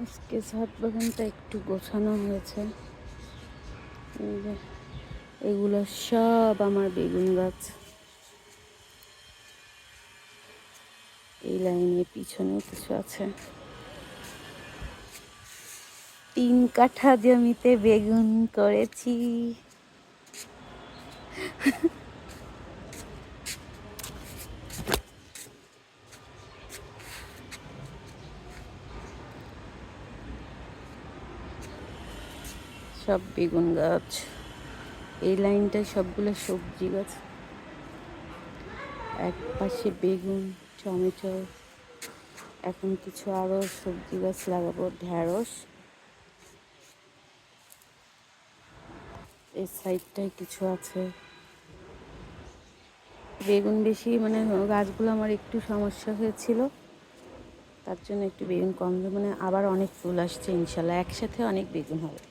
আজকে ছাদ বাগানটা একটু গোছানো হয়েছে। এই যে এগুলো সব আমার বেগুন গাছ। এই লাইনের পিছনেও কিছু আছে। 3 কাঠা জমিতে বেগুন করেছি। সব বেগুন গাছ। এই লাইনটায় সবগুলো সবজি গাছ। এক পাশে বেগুন, টমেটো, এখন কিছু আরো সবজি গাছ লাগাবো, ঢেঁড়স। এই সাইডটায় কিছু আছে। বেগুন বেশি মানে গাছগুলো আমার একটু সমস্যা হয়েছিল, তার জন্য একটু বেগুন কম, মানে আবার অনেক ফুল আসছে ইনশাল্লাহ, একসাথে অনেক বেগুন হবে।